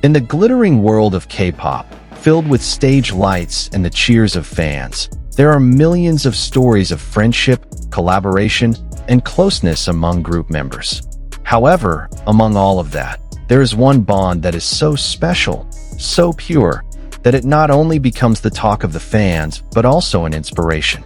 In the glittering world of K-pop, filled with stage lights and the cheers of fans, there are millions of stories of friendship, collaboration, and closeness among group members. However, among all of that, there is one bond that is so special, so pure, that it not only becomes the talk of the fans, but also an inspiration.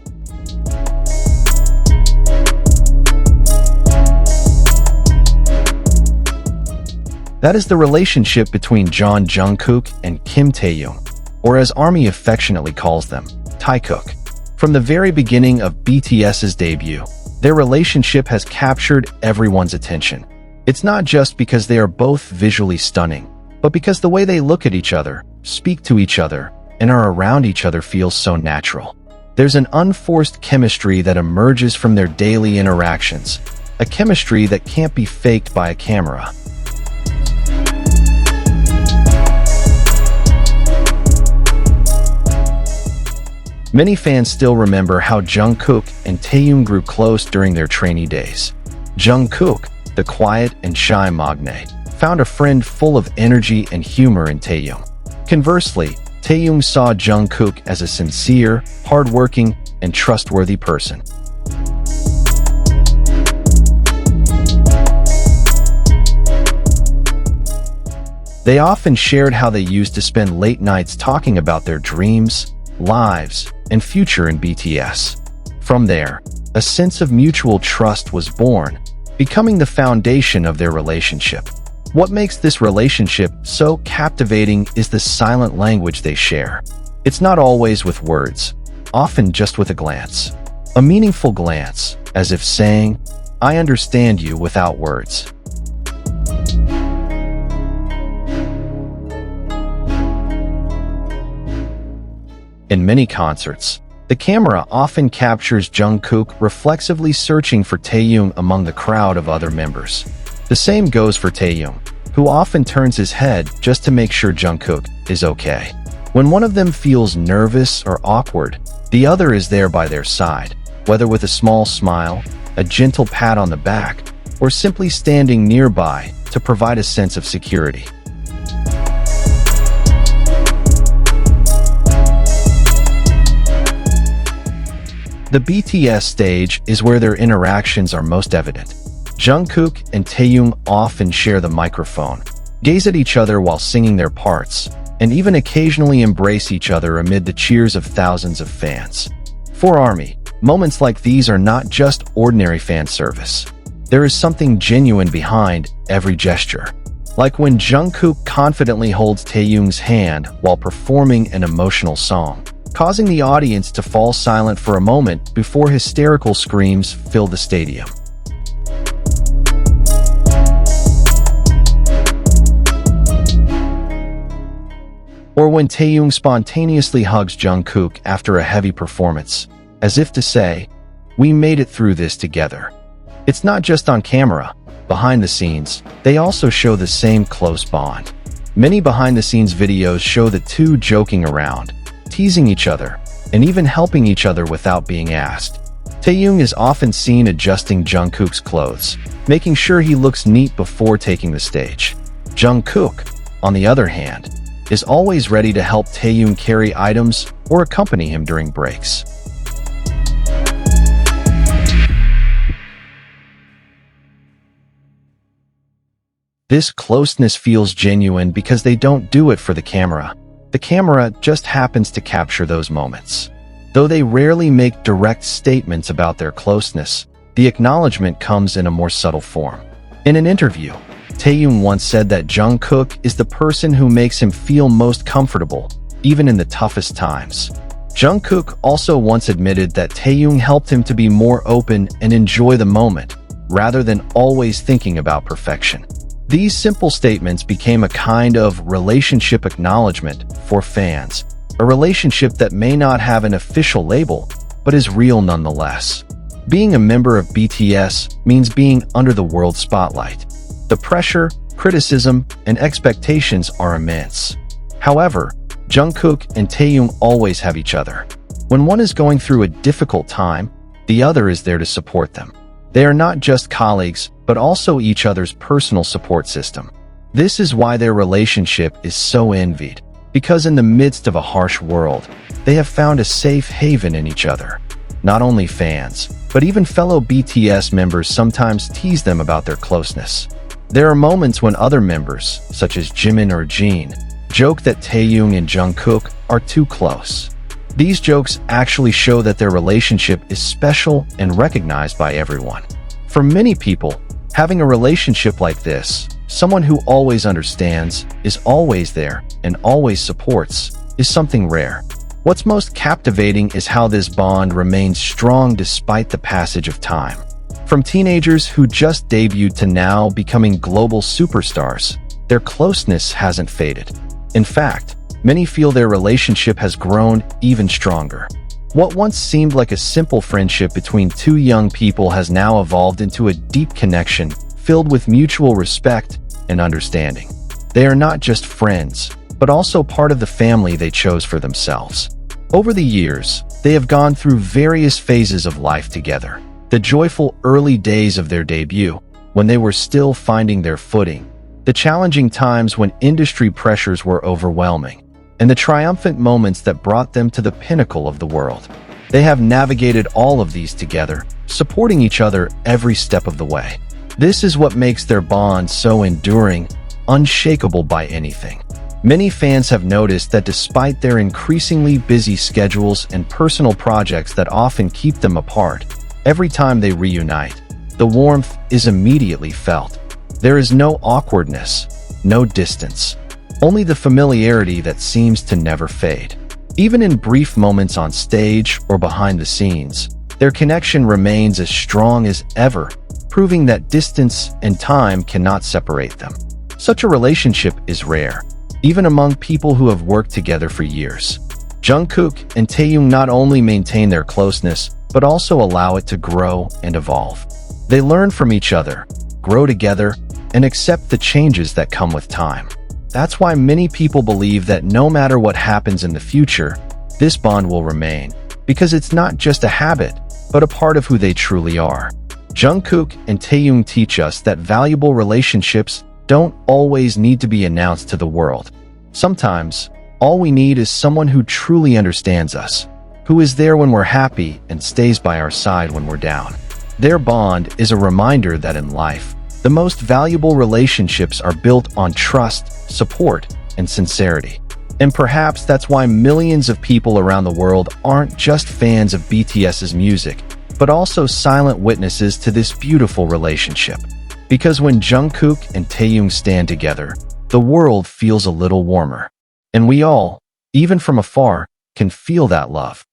That is the relationship between Jungkook and Kim Taehyung, or as ARMY affectionately calls them, Taekook. From the very beginning of BTS's debut, their relationship has captured everyone's attention. It's not just because they are both visually stunning, but because the way they look at each other, speak to each other, and are around each other feels so natural. There's an unforced chemistry that emerges from their daily interactions, a chemistry that can't be faked by a camera. Many fans still remember how Jungkook and Taehyung grew close during their trainee days. Jungkook, the quiet and shy magnate, found a friend full of energy and humor in Taehyung. Conversely, Taehyung saw Jungkook as a sincere, hardworking, and trustworthy person. They often shared how they used to spend late nights talking about their dreams, lives, and future in BTS. From there, a sense of mutual trust was born, becoming the foundation of their relationship. What makes this relationship so captivating is the silent language they share. It's not always with words, often just with a glance. A meaningful glance, as if saying, "I understand you," without words. In many concerts, the camera often captures Jungkook reflexively searching for Taehyung among the crowd of other members. The same goes for Taehyung, who often turns his head just to make sure Jungkook is okay. When one of them feels nervous or awkward, the other is there by their side, whether with a small smile, a gentle pat on the back, or simply standing nearby to provide a sense of security. The BTS stage is where their interactions are most evident. Jungkook and Taehyung often share the microphone, gaze at each other while singing their parts, and even occasionally embrace each other amid the cheers of thousands of fans. For ARMY, moments like these are not just ordinary fan service. There is something genuine behind every gesture. Like when Jungkook confidently holds Taehyung's hand while performing an emotional song, causing the audience to fall silent for a moment before hysterical screams fill the stadium. Or when Taehyung spontaneously hugs Jungkook after a heavy performance, as if to say, "We made it through this together." It's not just on camera. Behind the scenes, they also show the same close bond. Many behind-the-scenes videos show the two joking around, teasing each other, and even helping each other without being asked. Taehyung is often seen adjusting Jungkook's clothes, making sure he looks neat before taking the stage. Jungkook, on the other hand, is always ready to help Taehyung carry items or accompany him during breaks. This closeness feels genuine because they don't do it for the camera. The camera just happens to capture those moments. Though they rarely make direct statements about their closeness, the acknowledgement comes in a more subtle form. In an interview, Taehyung once said that Jungkook is the person who makes him feel most comfortable, even in the toughest times. Jungkook also once admitted that Taehyung helped him to be more open and enjoy the moment, rather than always thinking about perfection. These simple statements became a kind of relationship acknowledgement for fans, a relationship that may not have an official label, but is real nonetheless. Being a member of BTS means being under the world spotlight. The pressure, criticism, and expectations are immense. However, Jungkook and Taehyung always have each other. When one is going through a difficult time, the other is there to support them. They are not just colleagues, but also each other's personal support system. This is why their relationship is so envied, because in the midst of a harsh world, they have found a safe haven in each other. Not only fans, but even fellow BTS members sometimes tease them about their closeness. There are moments when other members, such as Jimin or Jin, joke that Taehyung and Jungkook are too close. These jokes actually show that their relationship is special and recognized by everyone. For many people, having a relationship like this, someone who always understands, is always there, and always supports, is something rare. What's most captivating is how this bond remains strong despite the passage of time. From teenagers who just debuted to now becoming global superstars, their closeness hasn't faded. In fact, many feel their relationship has grown even stronger. What once seemed like a simple friendship between two young people has now evolved into a deep connection filled with mutual respect and understanding. They are not just friends, but also part of the family they chose for themselves. Over the years, they have gone through various phases of life together. The joyful early days of their debut, when they were still finding their footing, the challenging times when industry pressures were overwhelming, and the triumphant moments that brought them to the pinnacle of the world. They have navigated all of these together, supporting each other every step of the way. This is what makes their bond so enduring, unshakable by anything. Many fans have noticed that despite their increasingly busy schedules and personal projects that often keep them apart, every time they reunite, the warmth is immediately felt. There is no awkwardness, no distance, only the familiarity that seems to never fade. Even in brief moments on stage or behind the scenes, their connection remains as strong as ever, proving that distance and time cannot separate them. Such a relationship is rare, even among people who have worked together for years. Jungkook and Taehyung not only maintain their closeness, but also allow it to grow and evolve. They learn from each other, grow together, and accept the changes that come with time. That's why many people believe that no matter what happens in the future, this bond will remain, because it's not just a habit, but a part of who they truly are. Jungkook and Taehyung teach us that valuable relationships don't always need to be announced to the world. Sometimes, all we need is someone who truly understands us, who is there when we're happy and stays by our side when we're down. Their bond is a reminder that in life, the most valuable relationships are built on trust, support, and sincerity. And perhaps that's why millions of people around the world aren't just fans of BTS's music, but also silent witnesses to this beautiful relationship. Because when Jungkook and Taehyung stand together, the world feels a little warmer. And we all, even from afar, can feel that love.